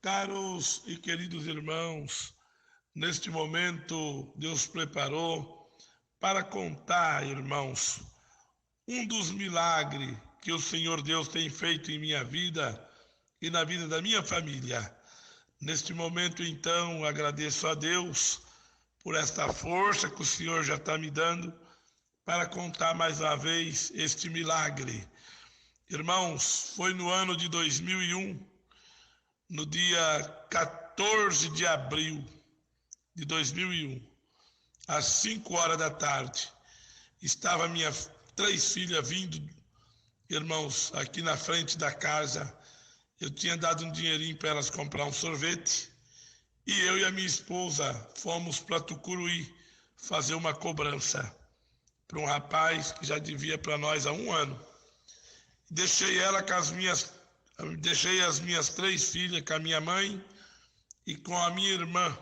Caros e queridos irmãos, neste momento Deus preparou para contar, irmãos, um dos milagres que o Senhor Deus tem feito em minha vida e na vida da minha família. Neste momento, então, agradeço a Deus por esta força que o Senhor já está me dando para contar mais uma vez este milagre. Irmãos, foi no ano de 2001, no dia 14 de abril de 2001, às 5 horas da tarde, estava minhas 3 filhas vindo, irmãos, aqui na frente da casa. Eu tinha dado um dinheirinho para elas comprar um sorvete e eu e a minha esposa fomos para Tucuruí fazer uma cobrança para um rapaz que já devia para nós há 1 ano. Deixei as minhas 3 filhas com a minha mãe e com a minha irmã.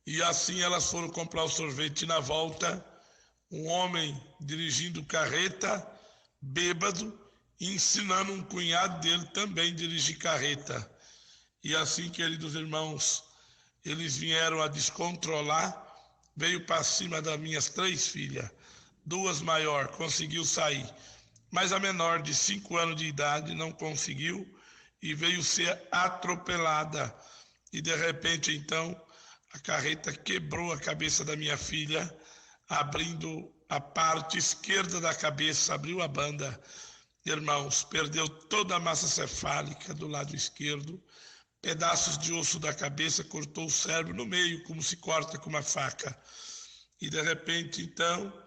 E assim elas foram comprar o sorvete. Na volta, um homem dirigindo carreta, bêbado, ensinando um cunhado dele também a dirigir carreta. E assim, queridos irmãos, eles vieram a descontrolar, veio para cima das minhas 3 filhas. 2 maiores conseguiu sair, mas a menor de 5 anos de idade não conseguiu e veio ser atropelada. E de repente, então, a carreta quebrou a cabeça da minha filha, abrindo a parte esquerda da cabeça, abriu a banda. Irmãos, perdeu toda a massa cefálica do lado esquerdo, pedaços de osso da cabeça, cortou o cérebro no meio, como se corta com uma faca. E de repente, então,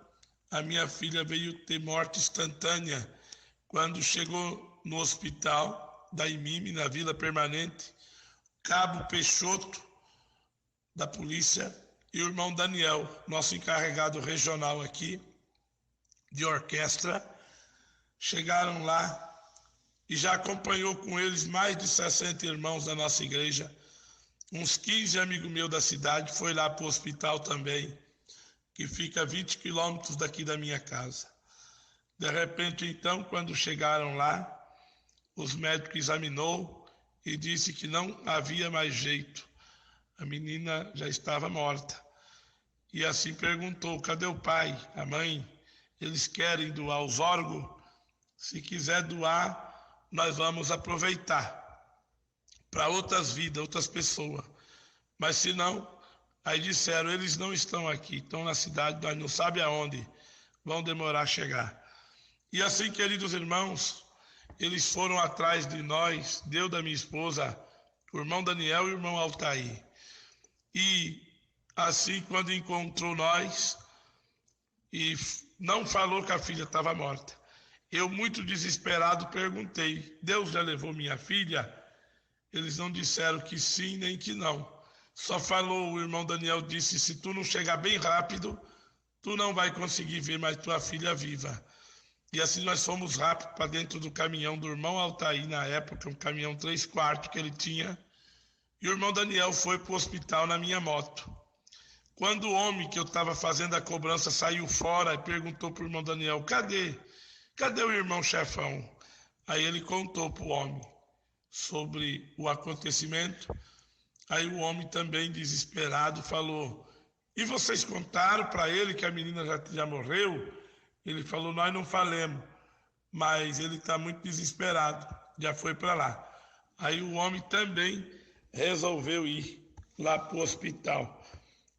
a minha filha veio ter morte instantânea. Quando chegou no hospital da IMIME, na Vila Permanente, Cabo Peixoto, da polícia, e o irmão Daniel, nosso encarregado regional aqui, de orquestra, chegaram lá e já acompanhou com eles mais de 60 irmãos da nossa igreja. Uns 15 amigos meus da cidade foi lá para o hospital também, que fica a 20 quilômetros daqui da minha casa. De repente, então, quando chegaram lá, os médicos examinou e disse que não havia mais jeito. A menina já estava morta. E assim perguntou: cadê o pai, a mãe? Eles querem doar os órgãos? Se quiser doar, nós vamos aproveitar para outras vidas, outras pessoas. Mas se não, aí disseram: eles não estão aqui, estão na cidade, nós não sabemos aonde, vão demorar a chegar. E assim, queridos irmãos, eles foram atrás de nós, Deus da minha esposa, o irmão Daniel e o irmão Altair. E assim, quando encontrou nós, e não falou que a filha estava morta, eu, muito desesperado, perguntei: Deus já levou minha filha? Eles não disseram que sim nem que não. Só falou, o irmão Daniel disse: se tu não chegar bem rápido, tu não vai conseguir ver mais tua filha viva. E assim nós fomos rápido para dentro do caminhão do irmão Altair, na época, um caminhão 3/4 que ele tinha. E o irmão Daniel foi para o hospital na minha moto. Quando o homem que eu estava fazendo a cobrança saiu fora e perguntou para o irmão Daniel: Cadê o irmão chefão? Aí ele contou para o homem sobre o acontecimento. Aí o homem também, desesperado, falou: e vocês contaram para ele que a menina já morreu? Ele falou: nós não falamos, mas ele está muito desesperado, já foi para lá. Aí o homem também resolveu ir lá para o hospital.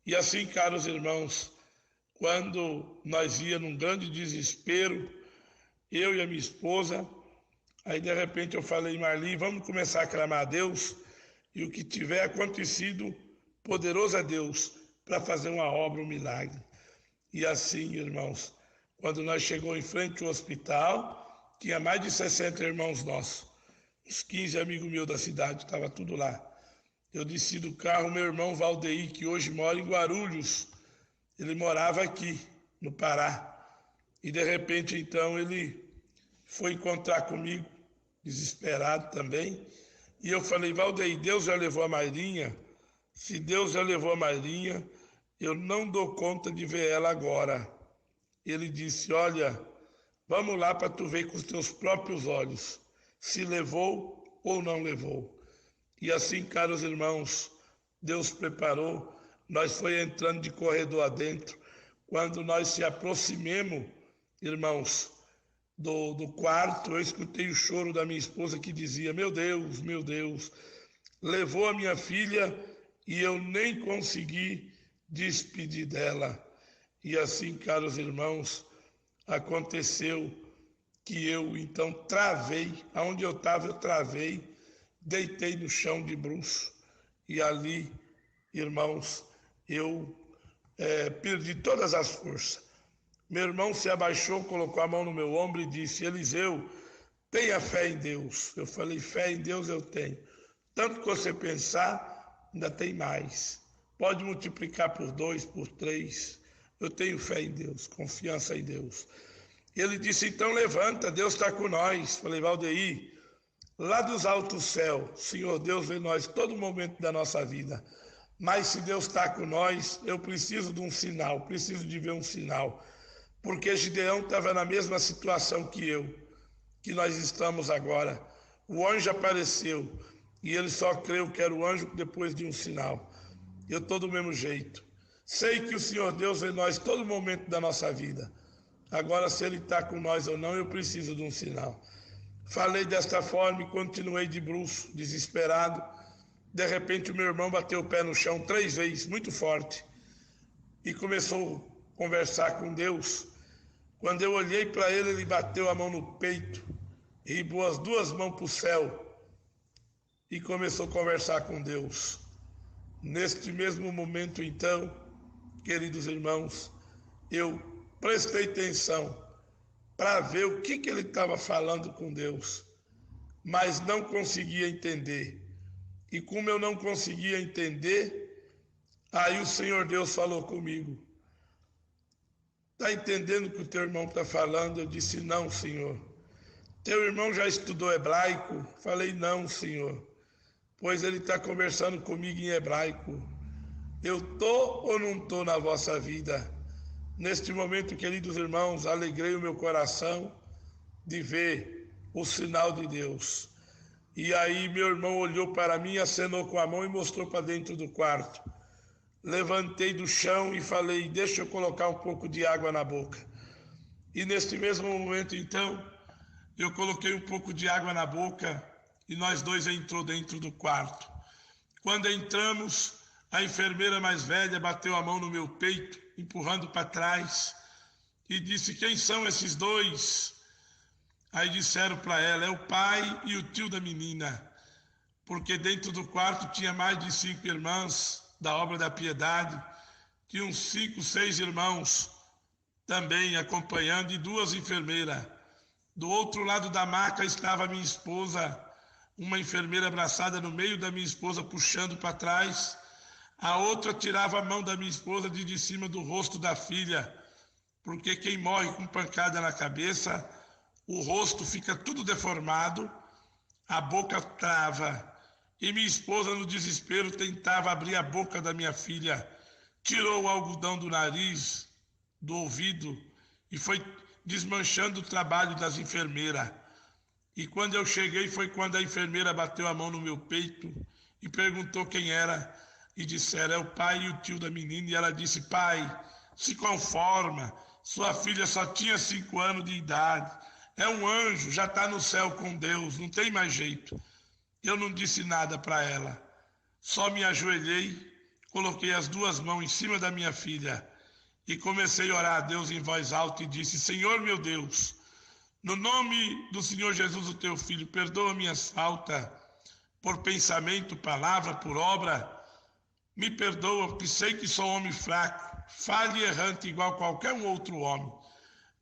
E assim, caros irmãos, quando nós ia num grande desespero, eu e a minha esposa, aí de repente eu falei: Marli, vamos começar a clamar a Deus, e o que tiver acontecido, poderoso é Deus para fazer uma obra, um milagre. E assim, irmãos, quando nós chegamos em frente ao hospital, tinha mais de 60 irmãos nossos, uns 15 amigos meus da cidade, estava tudo lá. Eu desci do carro, meu irmão Valdeir, que hoje mora em Guarulhos, ele morava aqui, no Pará. E de repente, então, ele foi encontrar comigo, desesperado também. E eu falei: Valdeir, Deus já levou a Mairinha? Se Deus já levou a Mairinha, eu não dou conta de ver ela agora. Ele disse: olha, vamos lá para tu ver com os teus próprios olhos, se levou ou não levou. E assim, caros irmãos, Deus preparou, nós foi entrando de corredor adentro. Quando nós se aproximemos, irmãos, do quarto, eu escutei o choro da minha esposa que dizia: meu Deus, levou a minha filha e eu nem consegui despedir dela. E assim, caros irmãos, aconteceu que eu então travei, aonde eu estava eu travei, deitei no chão de bruço e ali, irmãos, eu perdi todas as forças. Meu irmão se abaixou, colocou a mão no meu ombro e disse: Eliseu, tenha fé em Deus. Eu falei: fé em Deus eu tenho. Tanto que você pensar, ainda tem mais. Pode multiplicar por 2, por 3. Eu tenho fé em Deus, confiança em Deus. Ele disse: então levanta, Deus está com nós. Falei: Valdeir, lá dos altos céus, Senhor Deus vê nós todo momento da nossa vida. Mas se Deus está com nós, eu preciso de um sinal, preciso de ver um sinal. Porque Gideão estava na mesma situação que nós estamos agora. O anjo apareceu e ele só creu que era o anjo depois de um sinal. Eu estou do mesmo jeito. Sei que o Senhor Deus vê nós todo momento da nossa vida. Agora, se Ele está com nós ou não, eu preciso de um sinal. Falei desta forma e continuei de bruço, desesperado. De repente, o meu irmão bateu o pé no chão 3 vezes, muito forte, e começou a conversar com Deus. Quando eu olhei para ele, ele bateu a mão no peito, ribou as 2 mãos para o céu e começou a conversar com Deus. Neste mesmo momento, então, queridos irmãos, eu prestei atenção para ver o que ele estava falando com Deus, mas não conseguia entender. E como eu não conseguia entender, aí o Senhor Deus falou comigo: está entendendo o que o teu irmão está falando? Eu disse: não, Senhor. Teu irmão já estudou hebraico? Falei: não, Senhor. Pois ele está conversando comigo em hebraico. Eu estou ou não estou na vossa vida? Neste momento, queridos irmãos, alegrei o meu coração de ver o sinal de Deus. E aí meu irmão olhou para mim, acenou com a mão e mostrou para dentro do quarto. Levantei do chão e falei: deixa eu colocar um pouco de água na boca. E neste mesmo momento, então, eu coloquei um pouco de água na boca e nós dois entrou dentro do quarto. Quando entramos, a enfermeira mais velha bateu a mão no meu peito, empurrando para trás, e disse: quem são esses dois? Aí disseram para ela: é o pai e o tio da menina, porque dentro do quarto tinha mais de 5 irmãs da obra da piedade, tinha uns 5, 6 irmãos também acompanhando e 2 enfermeiras. Do outro lado da maca estava minha esposa, uma enfermeira abraçada no meio da minha esposa, puxando para trás. A outra tirava a mão da minha esposa de cima do rosto da filha, porque quem morre com pancada na cabeça, o rosto fica tudo deformado, a boca trava. E minha esposa, no desespero, tentava abrir a boca da minha filha, tirou o algodão do nariz, do ouvido, e foi desmanchando o trabalho das enfermeiras. E quando eu cheguei, foi quando a enfermeira bateu a mão no meu peito e perguntou quem era. E disseram: é o pai e o tio da menina. E ela disse: pai, se conforma, sua filha só tinha 5 anos de idade, é um anjo, já está no céu com Deus, não tem mais jeito. Eu não disse nada para ela, só me ajoelhei, coloquei as 2 mãos em cima da minha filha e comecei a orar a Deus em voz alta e disse: Senhor meu Deus, no nome do Senhor Jesus, o teu filho, perdoa minhas faltas por pensamento, palavra, por obra. Me perdoa, porque sei que sou homem fraco, falho e errante igual qualquer um outro homem.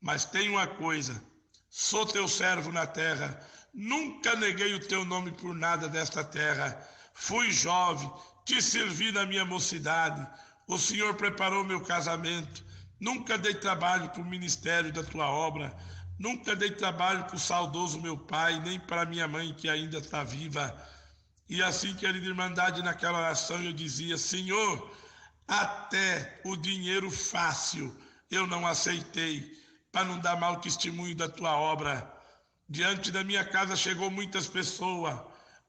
Mas tem uma coisa: sou teu servo na terra, nunca neguei o teu nome por nada desta terra. Fui jovem, te servi na minha mocidade, o Senhor preparou meu casamento. Nunca dei trabalho para o ministério da tua obra, nunca dei trabalho para o saudoso meu pai, nem para minha mãe que ainda está viva. E assim, querida irmandade, naquela oração eu dizia: Senhor, até o dinheiro fácil eu não aceitei, para não dar mau testemunho da tua obra. Diante da minha casa chegou muitas pessoas,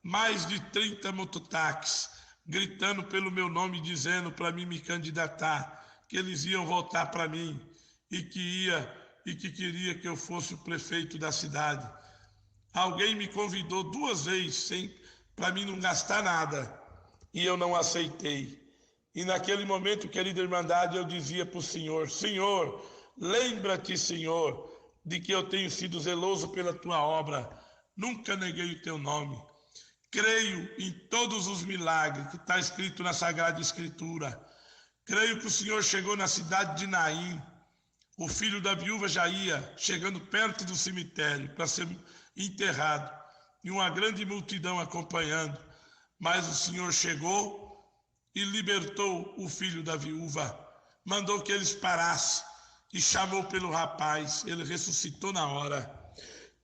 mais de 30 mototáxis, gritando pelo meu nome, dizendo para mim me candidatar, que eles iam votar para mim e que queria que eu fosse o prefeito da cidade. Alguém me convidou 2 vezes para mim não gastar nada e eu não aceitei. E naquele momento, querida Irmandade, eu dizia para o Senhor: Senhor, lembra-te, Senhor, de que eu tenho sido zeloso pela tua obra, nunca neguei o teu nome. Creio em todos os milagres que está escrito na Sagrada Escritura. Creio que o Senhor chegou na cidade de Naim, o filho da viúva já ia chegando perto do cemitério para ser enterrado, e uma grande multidão acompanhando, mas o Senhor chegou e libertou o filho da viúva, mandou que eles parassem e chamou pelo rapaz, ele ressuscitou na hora.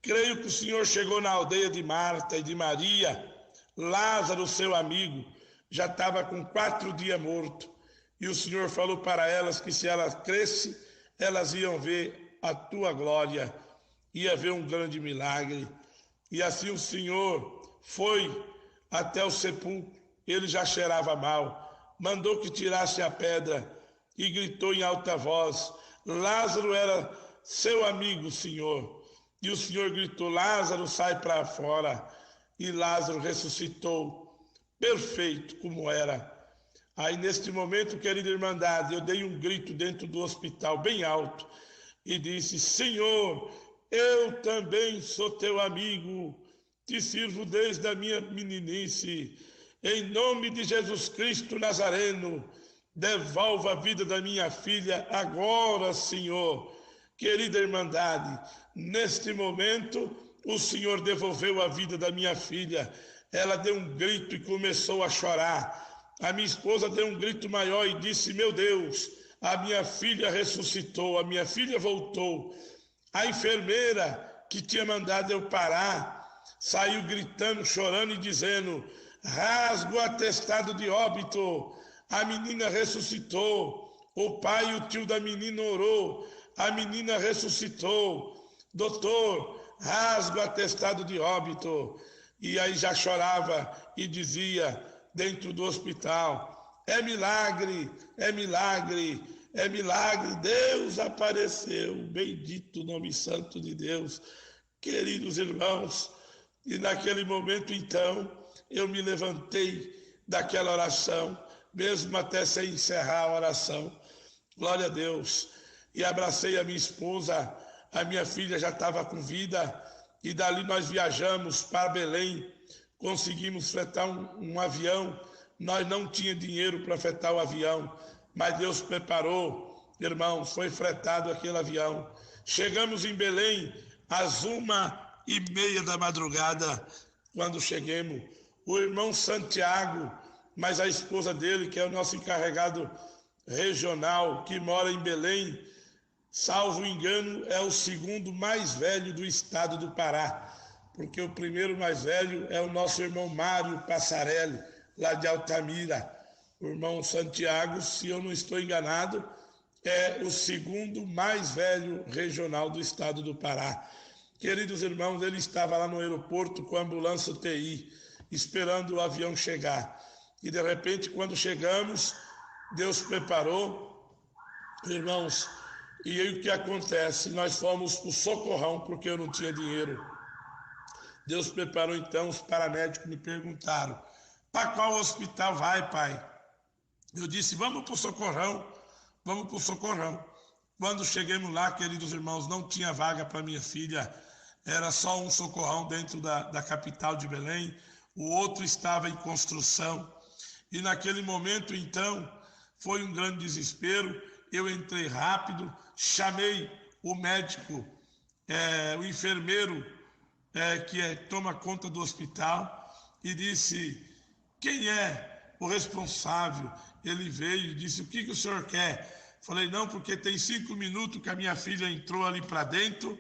Creio que o Senhor chegou na aldeia de Marta e de Maria. Lázaro, seu amigo, já estava com 4 dias morto, e o Senhor falou para elas que se elas crescem, elas iam ver a tua glória, ia ver um grande milagre. E assim o Senhor foi até o sepulcro, ele já cheirava mal, mandou que tirasse a pedra e gritou em alta voz: Lázaro era seu amigo, Senhor. E o Senhor gritou: Lázaro, sai para fora. E Lázaro ressuscitou, perfeito como era. Aí neste momento, querida Irmandade, eu dei um grito dentro do hospital, bem alto, e disse: Senhor, eu também sou teu amigo, te sirvo desde a minha meninice. Em nome de Jesus Cristo Nazareno, devolva a vida da minha filha agora, Senhor. Querida Irmandade, neste momento, o Senhor devolveu a vida da minha filha. Ela deu um grito e começou a chorar. A minha esposa deu um grito maior e disse: meu Deus, a minha filha ressuscitou, a minha filha voltou. A enfermeira que tinha mandado eu parar, saiu gritando, chorando e dizendo: rasga o atestado de óbito, a menina ressuscitou. O pai e o tio da menina orou, a menina ressuscitou. Doutor, rasga o atestado de óbito. E aí já chorava e dizia dentro do hospital: é milagre, é milagre, é milagre, Deus apareceu, bendito nome santo de Deus. Queridos irmãos, e naquele momento então, eu me levantei daquela oração, mesmo até sem encerrar a oração, glória a Deus, e abracei a minha esposa. A minha filha já estava com vida, e dali nós viajamos para Belém, conseguimos fretar um avião. Nós não tínhamos dinheiro para fretar o avião, mas Deus preparou, irmãos, foi fretado aquele avião. Chegamos em Belém às 1h30 da madrugada. Quando chegamos, o irmão Santiago, mas a esposa dele, que é o nosso encarregado regional, que mora em Belém, salvo engano, é o 2º mais velho do estado do Pará, porque o primeiro mais velho é o nosso irmão Mário Passarelli, lá de Altamira. O irmão Santiago, se eu não estou enganado, é o 2º mais velho regional do estado do Pará. Queridos irmãos, ele estava lá no aeroporto com a ambulância UTI, esperando o avião chegar. E de repente, quando chegamos, Deus preparou, irmãos, e aí o que acontece? Nós fomos para o Socorrão, porque eu não tinha dinheiro. Deus preparou então, os paramédicos me perguntaram: para qual hospital vai, pai? Eu disse: vamos para o Socorrão, vamos para o Socorrão. Quando chegamos lá, queridos irmãos, não tinha vaga para minha filha, era só um Socorrão dentro da capital de Belém, o outro estava em construção. E naquele momento, então, foi um grande desespero. Eu entrei rápido, chamei o médico, o enfermeiro que toma conta do hospital, e disse: quem é o responsável? Ele veio e disse: o que o senhor quer? Falei: não, porque tem 5 minutos que a minha filha entrou ali para dentro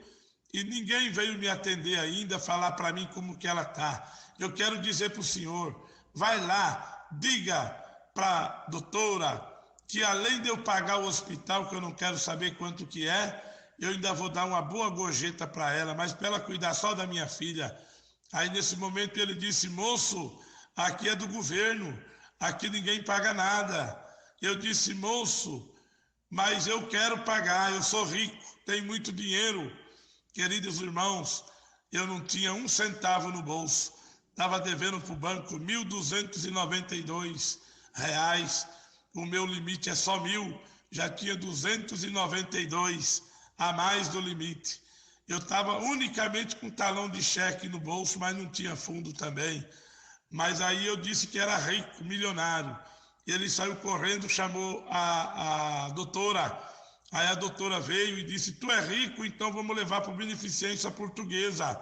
e ninguém veio me atender ainda, falar para mim como que ela está. Eu quero dizer para o senhor, vai lá, diga para a doutora que além de eu pagar o hospital, que eu não quero saber quanto que é, eu ainda vou dar uma boa gorjeta para ela, mas para ela cuidar só da minha filha. Aí nesse momento ele disse: moço, aqui é do governo, aqui ninguém paga nada. Eu disse: moço, mas eu quero pagar, eu sou rico, tenho muito dinheiro. Queridos irmãos, eu não tinha um centavo no bolso, estava devendo para o banco R$ 1.292, o meu limite é só 1.000, já tinha 292 a mais do limite. Eu estava unicamente com talão de cheque no bolso, mas não tinha fundo também. Mas aí eu disse que era rico, milionário. Ele saiu correndo, chamou a doutora. Aí a doutora veio e disse: tu é rico, então vamos levar para a beneficência portuguesa.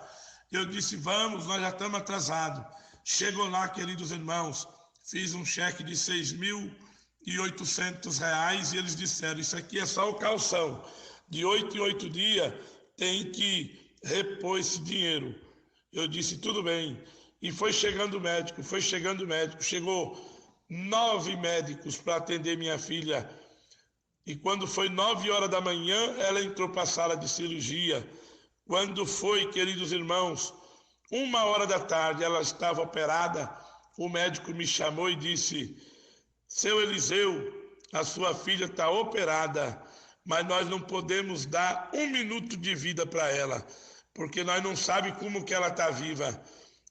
Eu disse: vamos, nós já estamos atrasados. Chegou lá, queridos irmãos, fiz um cheque de R$ 6.800 e eles disseram: isso aqui é só o calção. De 8 em 8 dias tem que repor esse dinheiro. Eu disse: tudo bem. E foi chegando o médico. Chegou 9 médicos para atender minha filha. E quando foi 9 horas da manhã, ela entrou para a sala de cirurgia. Quando foi, queridos irmãos, 1 hora da tarde, ela estava operada, o médico me chamou e disse: seu Eliseu, a sua filha está operada, mas nós não podemos dar 1 minuto de vida para ela, porque nós não sabemos como que ela está viva.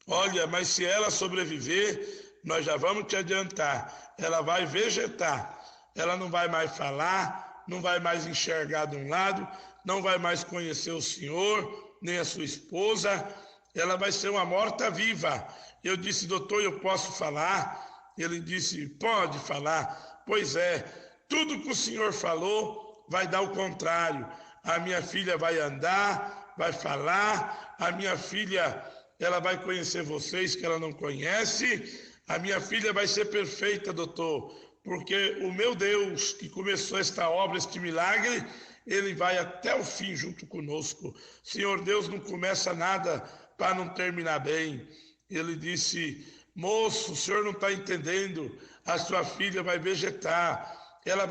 Olha, mas se ela sobreviver, nós já vamos te adiantar, ela vai vegetar, ela não vai mais falar, não vai mais enxergar de um lado, não vai mais conhecer o Senhor, nem a sua esposa, ela vai ser uma morta-viva. Eu disse: doutor, eu posso falar? Ele disse: pode falar. Pois é, tudo que o Senhor falou vai dar o contrário. A minha filha vai andar, vai falar, a minha filha, ela vai conhecer vocês que ela não conhece, a minha filha vai ser perfeita, doutor, porque o meu Deus que começou esta obra, este milagre, ele vai até o fim junto conosco. Senhor Deus não começa nada para não terminar bem. Ele disse: moço, o senhor não está entendendo, a sua filha vai vegetar, ela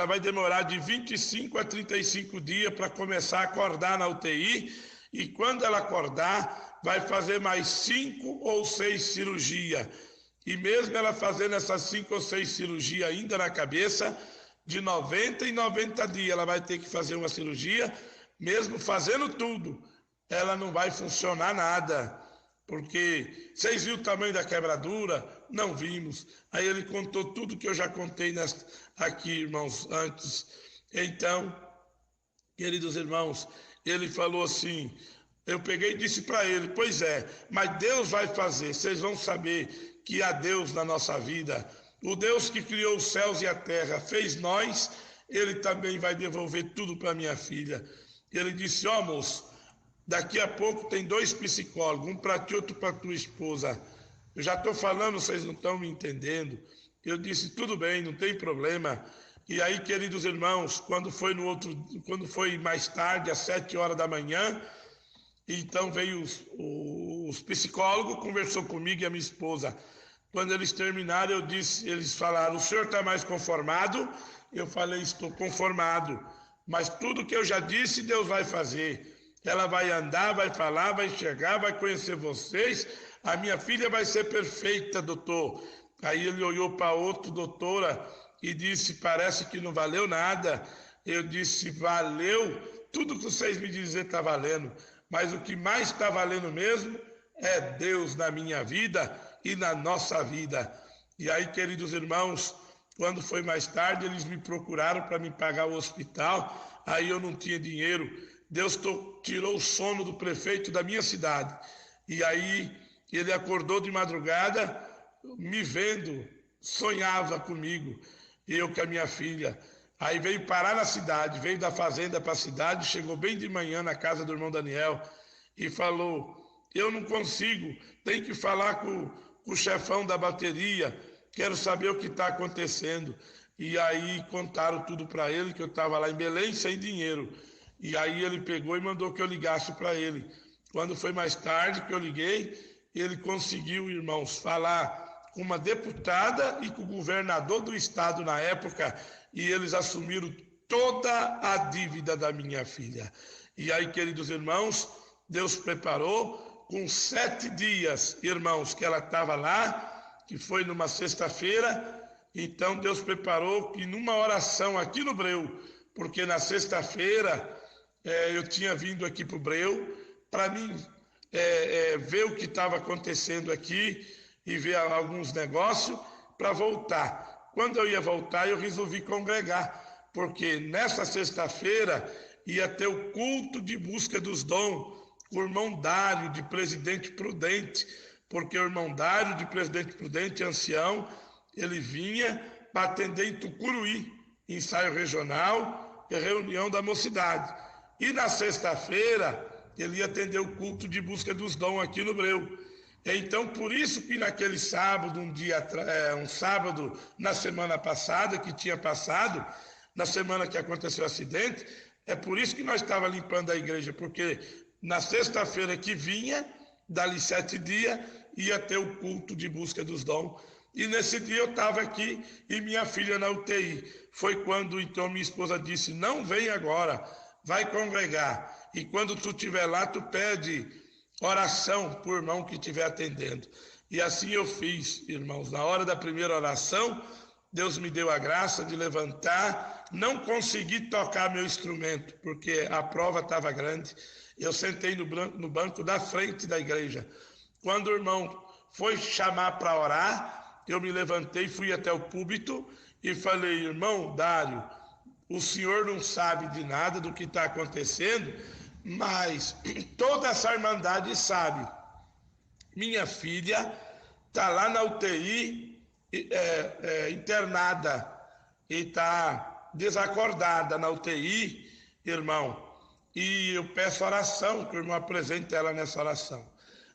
vai demorar de 25 a 35 dias para começar a acordar na UTI, e quando ela acordar, vai fazer mais 5 ou 6 cirurgias. E mesmo ela fazendo essas 5 ou 6 cirurgias ainda na cabeça, de 90 em 90 dias ela vai ter que fazer uma cirurgia, mesmo fazendo tudo, ela não vai funcionar nada, porque vocês viram o tamanho da quebradura? Não vimos. Aí ele contou tudo que eu já contei aqui, irmãos, antes. Então, queridos irmãos, ele falou assim, eu peguei e disse para ele: pois é, mas Deus vai fazer, vocês vão saber que há Deus na nossa vida. O Deus que criou os céus e a terra, fez nós, ele também vai devolver tudo para minha filha. Ele disse: ó, moço, daqui a pouco tem 2 psicólogos, um para ti, outro para tua esposa. Eu já estou falando, vocês não estão me entendendo. Eu disse: tudo bem, não tem problema. E aí, queridos irmãos, quando foi mais tarde, às 7 horas da manhã, então veio os psicólogos, conversou comigo e a minha esposa. Quando eles terminaram, eles falaram: o senhor está mais conformado? Eu falei: estou conformado, mas tudo que eu já disse, Deus vai fazer. Ela vai andar, vai falar, vai enxergar, vai conhecer vocês. A minha filha vai ser perfeita, doutor. Aí ele olhou para outra doutora e disse: parece que não valeu nada. Eu disse: valeu, tudo que vocês me dizem está valendo, mas o que mais está valendo mesmo é Deus na minha vida e na nossa vida. E aí, queridos irmãos, quando foi mais tarde, eles me procuraram para me pagar o hospital, aí eu não tinha dinheiro. Deus tirou o sono do prefeito da minha cidade, e aí ele acordou de madrugada, me vendo, sonhava comigo, eu com a minha filha. Aí veio parar na cidade, veio da fazenda para a cidade, chegou bem de manhã na casa do irmão Daniel e falou: eu não consigo, tem que falar com o chefão da bateria, quero saber o que está acontecendo. E aí contaram tudo para ele, que eu estava lá em Belém sem dinheiro. E aí ele pegou e mandou que eu ligasse para ele. Quando foi mais tarde que eu liguei, ele conseguiu, irmãos, falar com uma deputada e com o governador do estado na época, e eles assumiram toda a dívida da minha filha. E aí, queridos irmãos, Deus preparou, com 7 dias, irmãos, que ela estava lá, que foi numa sexta-feira. Então Deus preparou que numa oração aqui no Breu, porque na sexta-feira eu tinha vindo aqui para o Breu, para mim ver o que estava acontecendo aqui e ver alguns negócios para voltar. Quando eu ia voltar, eu resolvi congregar, porque nessa sexta-feira ia ter o culto de busca dos dons, com o irmão Dário, de Presidente Prudente, porque o irmão Dário, de Presidente Prudente, ancião, ele vinha para atender em Tucuruí, ensaio regional e reunião da mocidade. E na sexta-feira, ele ia atender o culto de busca dos dons aqui no Breu. Então, por isso que naquele sábado, um sábado na semana passada, que tinha passado, na semana que aconteceu o acidente, é por isso que nós estávamos limpando a igreja, porque na sexta-feira que vinha, dali 7 dias, ia ter o culto de busca dos dons. E nesse dia eu estava aqui e minha filha na UTI. Foi quando então minha esposa disse, não vem agora, vai congregar. E quando tu estiver lá, tu pede oração por irmão que estiver atendendo. E assim eu fiz, irmãos. Na hora da primeira oração, Deus me deu a graça de levantar. Não consegui tocar meu instrumento, porque a prova estava grande. Eu sentei no banco da frente da igreja. Quando o irmão foi chamar para orar, eu me levantei, fui até o púlpito e falei, irmão Dário, o senhor não sabe de nada do que está acontecendo, mas toda essa irmandade sabe. Minha filha está lá na UTI, internada, e está desacordada na UTI, irmão. E eu peço oração, que o irmão apresente ela nessa oração.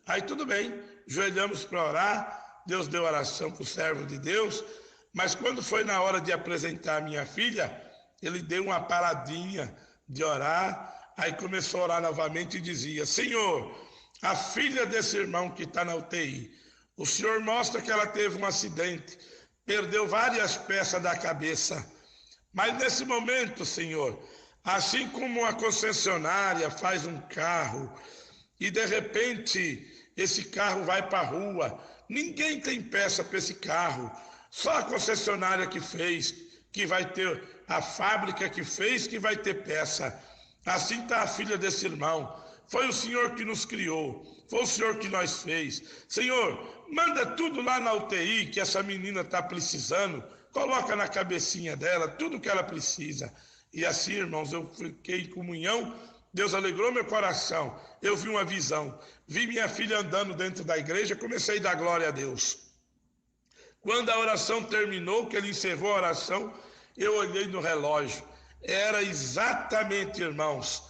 Aí tudo bem, joelhamos para orar, Deus deu oração para o servo de Deus, mas quando foi na hora de apresentar a minha filha, ele deu uma paradinha de orar, aí começou a orar novamente e dizia, Senhor, a filha desse irmão que está na UTI, o Senhor mostra que ela teve um acidente, perdeu várias peças da cabeça, mas nesse momento, Senhor, assim como uma concessionária faz um carro e de repente esse carro vai para a rua, ninguém tem peça para esse carro, só a concessionária que fez, que vai ter, a fábrica que fez, que vai ter peça. Assim está a filha desse irmão. Foi o Senhor que nos criou, foi o Senhor que nós fez. Senhor, manda tudo lá na UTI que essa menina está precisando, coloca na cabecinha dela tudo que ela precisa. E assim, irmãos, eu fiquei em comunhão, Deus alegrou meu coração, eu vi uma visão, vi minha filha andando dentro da igreja, comecei a dar glória a Deus. Quando a oração terminou, que ele encerrou a oração, eu olhei no relógio, era exatamente, irmãos,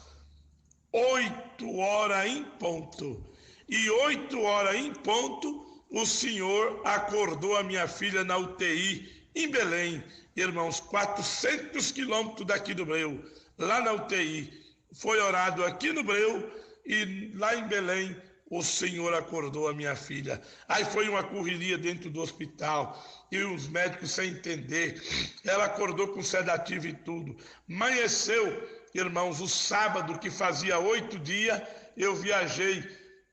8 horas em ponto, e 8 horas em ponto, o Senhor acordou a minha filha na UTI, em Belém, irmãos, 400 quilômetros daqui do Breu, lá na UTI, foi orado aqui no Breu e lá em Belém o Senhor acordou a minha filha. Aí foi uma correria dentro do hospital e os médicos sem entender. Ela acordou com sedativo e tudo. Amanheceu, irmãos, o sábado que fazia 8 dias, eu viajei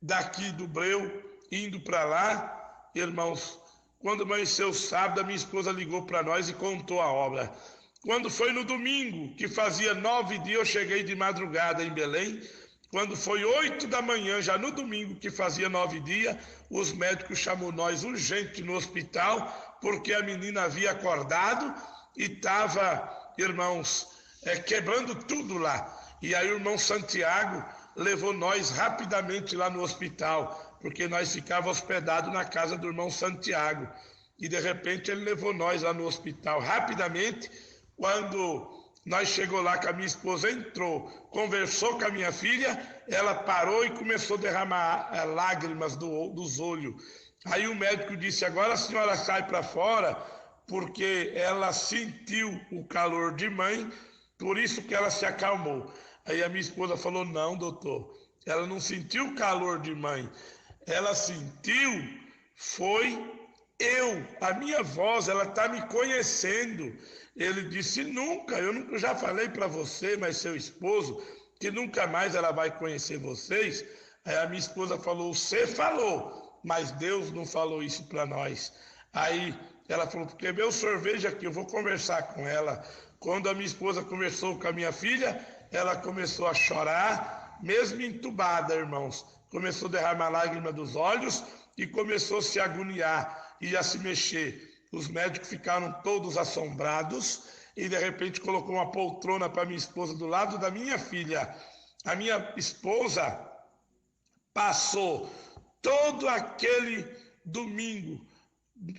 daqui do Breu, indo para lá, irmãos. Quando amanheceu o sábado, a minha esposa ligou para nós e contou a obra. Quando foi no domingo, que fazia 9 dias, eu cheguei de madrugada em Belém. Quando foi 8 da manhã, já no domingo, que fazia 9 dias, os médicos chamou nós urgente no hospital, porque a menina havia acordado e estava, irmãos, quebrando tudo lá. E aí o irmão Santiago levou nós rapidamente lá no hospital, porque nós ficávamos hospedados na casa do irmão Santiago. E de repente ele levou nós lá no hospital rapidamente. Quando nós chegou lá, que a minha esposa entrou, conversou com a minha filha, ela parou e começou a derramar lágrimas dos olhos. Aí o médico disse, agora a senhora sai para fora, porque ela sentiu o calor de mãe, por isso que ela se acalmou. Aí a minha esposa falou, não, doutor, ela não sentiu o calor de mãe, ela sentiu, foi a minha voz, ela está me conhecendo. Ele disse, nunca, eu já falei para você, mas seu esposo, que nunca mais ela vai conhecer vocês, Aí a minha esposa falou, você falou, mas Deus não falou isso para nós. Aí ela falou, porque meu sorvete aqui, eu vou conversar com ela. Quando a minha esposa conversou com a minha filha, ela começou a chorar, mesmo entubada, irmãos. Começou a derramar lágrimas dos olhos e começou a se agoniar e a se mexer. Os médicos ficaram todos assombrados e de repente colocou uma poltrona para minha esposa do lado da minha filha. A minha esposa passou todo aquele domingo,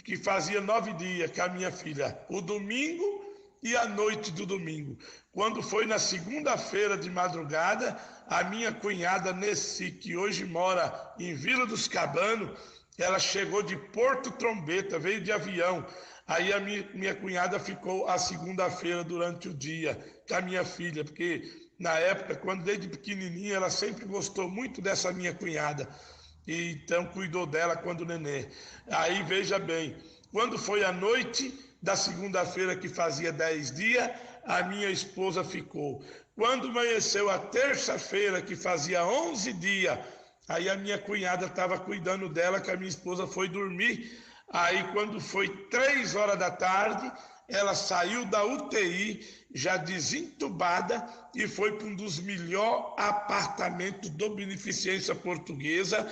que fazia 9 dias com a minha filha, o domingo e a noite do domingo. Quando foi na segunda-feira de madrugada, a minha cunhada Nessi, que hoje mora em Vila dos Cabanos, ela chegou de Porto Trombeta, veio de avião. Aí a minha cunhada ficou a segunda-feira durante o dia com a minha filha, porque na época, quando desde pequenininha, ela sempre gostou muito dessa minha cunhada. E então cuidou dela quando nenê. Aí veja bem, quando foi a noite da segunda-feira, que fazia 10 dias, a minha esposa ficou. Quando amanheceu a terça-feira, que fazia 11 dias, aí a minha cunhada estava cuidando dela, que a minha esposa foi dormir. Aí quando foi 3 horas da tarde, ela saiu da UTI, já desentubada, e foi para um dos melhores apartamentos do Beneficência Portuguesa,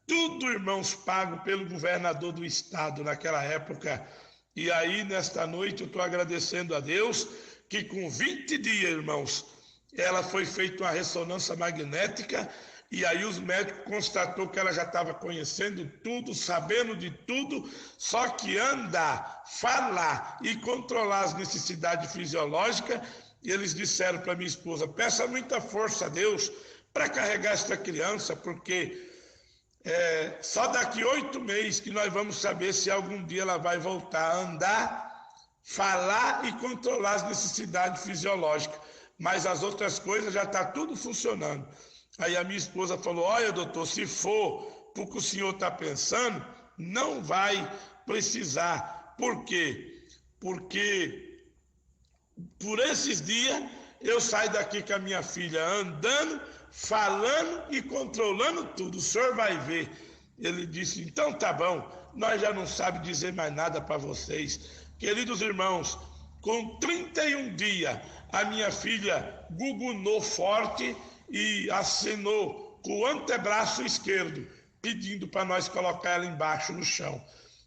tudo, irmãos, pago pelo governador do estado naquela época. E aí, nesta noite, eu estou agradecendo a Deus que com 20 dias, irmãos, ela foi feita uma ressonância magnética, e aí os médicos constatou que ela já estava conhecendo tudo, sabendo de tudo, só que andar, falar e controlar as necessidades fisiológicas. E eles disseram para minha esposa, peça muita força a Deus para carregar esta criança, porque só daqui 8 meses que nós vamos saber se algum dia ela vai voltar a andar, falar e controlar as necessidades fisiológicas. Mas as outras coisas já está tudo funcionando. Aí a minha esposa falou, olha, doutor, se for porque o senhor está pensando, não vai precisar. Por quê? Porque por esses dias eu saio daqui com a minha filha andando, falando e controlando tudo. O senhor vai ver. Ele disse, então tá bom, nós já não sabemos dizer mais nada para vocês. Queridos irmãos, com 31 dias, a minha filha gugunou forte e acenou com o antebraço esquerdo, pedindo para nós colocar ela embaixo no chão.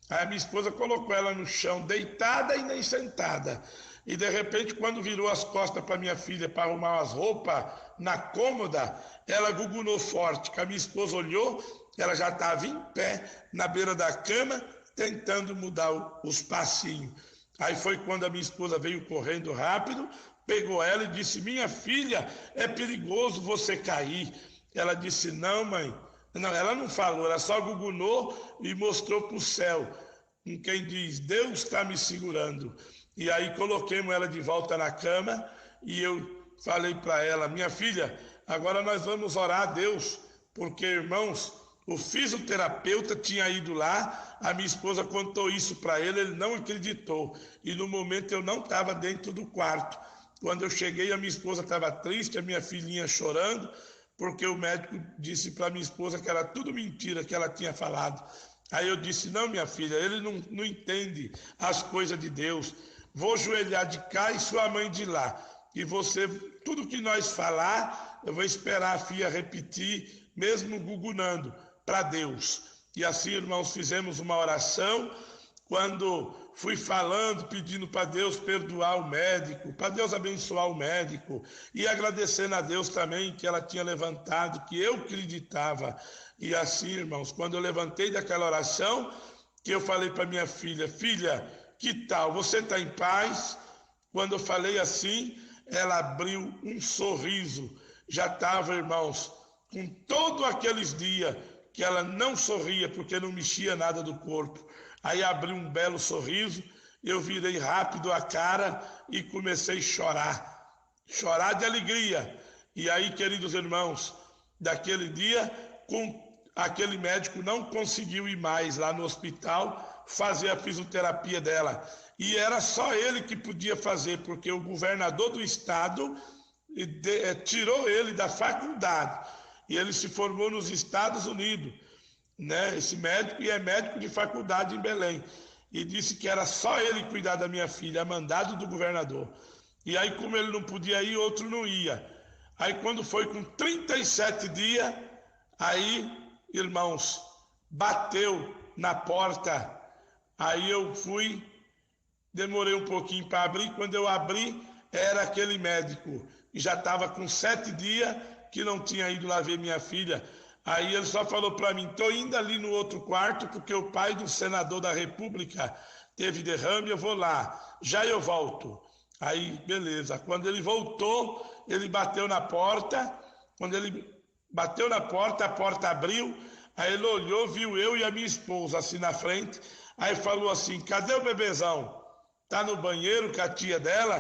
Aí a minha esposa colocou ela no chão, deitada e nem sentada. E de repente, quando virou as costas para minha filha para arrumar as roupas na cômoda, ela gugunou forte. Que a minha esposa olhou, ela já estava em pé na beira da cama, tentando mudar os passinhos. Aí foi quando a minha esposa veio correndo rápido, pegou ela e disse, minha filha, é perigoso você cair. Ela disse, não, mãe. Não, ela não falou, ela só gugunou e mostrou para o céu. Com quem diz, Deus está me segurando. E aí coloquemos ela de volta na cama e eu falei para ela, minha filha, agora nós vamos orar a Deus, porque, irmãos, o fisioterapeuta tinha ido lá, a minha esposa contou isso para ele não acreditou. E no momento eu não estava dentro do quarto. Quando eu cheguei, a minha esposa estava triste, a minha filhinha chorando, porque o médico disse para minha esposa que era tudo mentira que ela tinha falado. Aí eu disse, não, minha filha, ele não entende as coisas de Deus. Vou ajoelhar de cá e sua mãe de lá. E você, tudo que nós falar, eu vou esperar a filha repetir, mesmo gugunando, para Deus. E assim, irmãos, fizemos uma oração. Quando fui falando, pedindo para Deus perdoar o médico, para Deus abençoar o médico, e agradecendo a Deus também que ela tinha levantado, que eu acreditava. E assim, irmãos, quando eu levantei daquela oração, que eu falei para minha filha, filha, que tal? Você está em paz? Quando eu falei assim, ela abriu um sorriso. Já estava, irmãos, com todos aqueles dias que ela não sorria, porque não mexia nada do corpo. Aí abriu um belo sorriso, eu virei rápido a cara e comecei a chorar de alegria. E aí, queridos irmãos, daquele dia, aquele médico não conseguiu ir mais lá no hospital fazer a fisioterapia dela. E era só ele que podia fazer, porque o governador do estado tirou ele da faculdade. e ele se formou nos Estados Unidos, né? Esse médico, e é médico de faculdade em Belém, e disse que era só ele cuidar da minha filha, a mandado do governador. E aí, como ele não podia ir, outro não ia. Aí, quando foi com 37 dias, aí, irmãos, bateu na porta. Aí eu fui, demorei um pouquinho para abrir. Quando eu abri, era aquele médico, e já estava com 7 dias que não tinha ido lá ver minha filha. Aí ele só falou para mim: estou indo ali no outro quarto, porque o pai do senador da República teve derrame, eu vou lá, já eu volto. Aí, beleza. Quando ele voltou, ele bateu na porta. Quando ele bateu na porta, a porta abriu. Aí ele olhou, viu eu e a minha esposa assim na frente. Aí falou assim: cadê o bebezão? Tá no banheiro com a tia dela?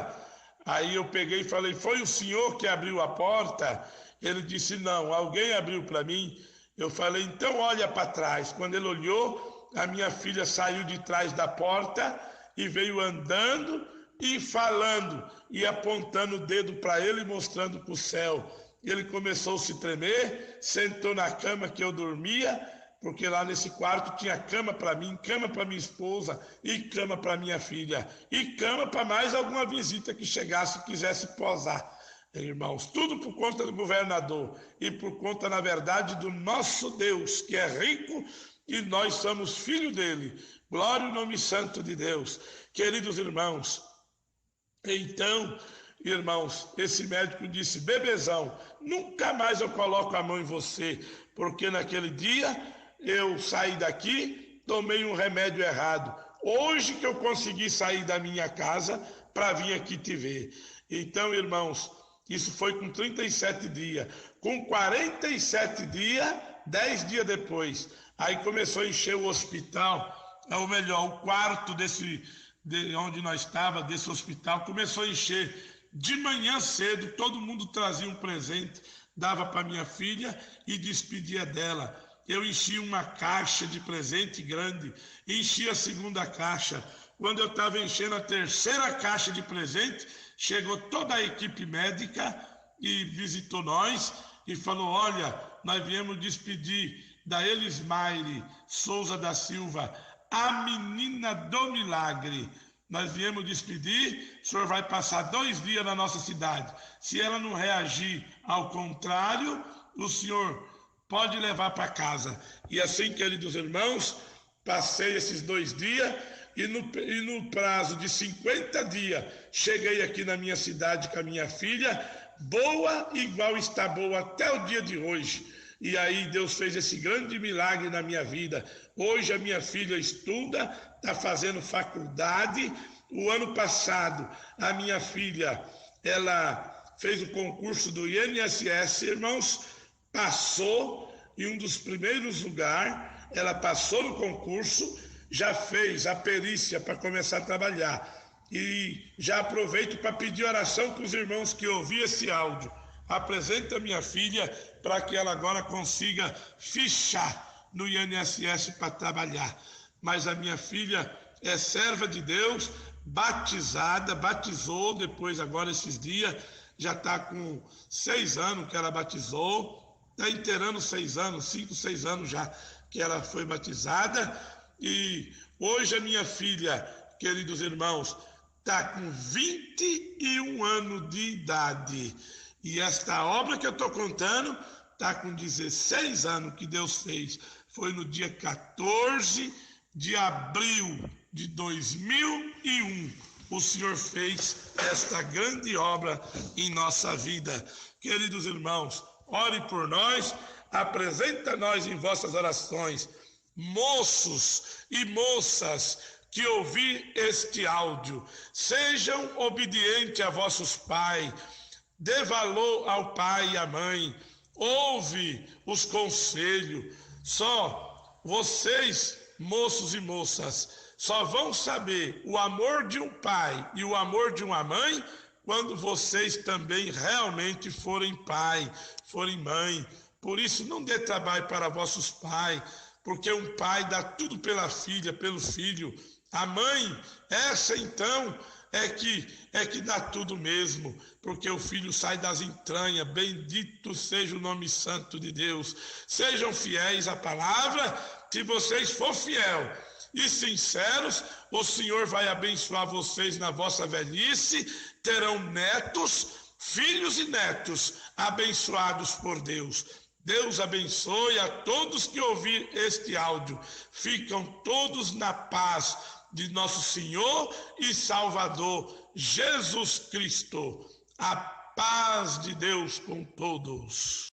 Aí eu peguei e falei: foi o senhor que abriu a porta? Ele disse: não, alguém abriu para mim. Eu falei: então olha para trás. Quando ele olhou, a minha filha saiu de trás da porta e veio andando e falando e apontando o dedo para ele, mostrando para o céu. Ele começou a se tremer, sentou na cama que eu dormia, porque lá nesse quarto tinha cama para mim, cama para minha esposa e cama para minha filha e cama para mais alguma visita que chegasse e quisesse posar. Irmãos, tudo por conta do governador e por conta, na verdade, do nosso Deus, que é rico e nós somos filhos dele. Glória ao nome santo de Deus. Queridos irmãos, então, irmãos, esse médico disse: bebezão, nunca mais eu coloco a mão em você, porque naquele dia eu saí daqui, tomei um remédio errado. Hoje que eu consegui sair da minha casa para vir aqui te ver. Então, irmãos, isso foi com 37 dias. Com 47 dias, 10 dias depois, aí começou a encher o hospital, ou melhor, o quarto de onde nós estávamos, desse hospital, começou a encher. De manhã cedo, todo mundo trazia um presente, dava para minha filha e despedia dela. Eu enchi uma caixa de presente grande, enchi a segunda caixa. Quando eu estava enchendo a terceira caixa de presente, chegou toda a equipe médica e visitou nós e falou: olha, nós viemos despedir da Elismaire Souza da Silva, a menina do milagre. Nós viemos despedir, o senhor vai passar 2 dias na nossa cidade. Se ela não reagir ao contrário, o senhor pode levar para casa. E assim, queridos irmãos, passei esses 2 dias e no prazo de 50 dias, cheguei aqui na minha cidade com a minha filha, boa, igual está boa até o dia de hoje. E aí Deus fez esse grande milagre na minha vida. Hoje a minha filha estuda, está fazendo faculdade. O ano passado a minha filha, ela fez o concurso do INSS, irmãos, passou em um dos primeiros lugares. Ela passou no concurso, já fez a perícia para começar a trabalhar. E já aproveito para pedir oração para os irmãos que ouviram esse áudio. Apresenta a minha filha para que ela agora consiga fichar no INSS para trabalhar. Mas a minha filha é serva de Deus, batizada, batizou depois agora esses dias, já está com 6 anos que ela batizou, está inteirando 6 anos, 5, 6 anos já que ela foi batizada. E hoje a minha filha, queridos irmãos, está com 21 anos de idade. E esta obra que eu estou contando está com 16 anos que Deus fez. Foi no dia 14 de abril de 2001. O Senhor fez esta grande obra em nossa vida. Queridos irmãos, ore por nós, apresenta nós em vossas orações. Moços e moças que ouvir este áudio, sejam obedientes a vossos pais. Dê valor ao pai e à mãe, ouve os conselhos. Só vocês, moços e moças, só vão saber o amor de um pai e o amor de uma mãe quando vocês também realmente forem pai, forem mãe. Por isso, não dê trabalho para vossos pais, porque um pai dá tudo pela filha, pelo filho. A mãe, essa então, é que dá tudo mesmo, porque o filho sai das entranhas. Bendito seja o nome santo de Deus. Sejam fiéis à palavra. Se vocês for fiel e sinceros, o Senhor vai abençoar vocês na vossa velhice. Terão netos, filhos e netos abençoados por Deus. Deus abençoe a todos que ouvir este áudio. Ficam todos na paz de nosso Senhor e Salvador Jesus Cristo. A paz de Deus com todos.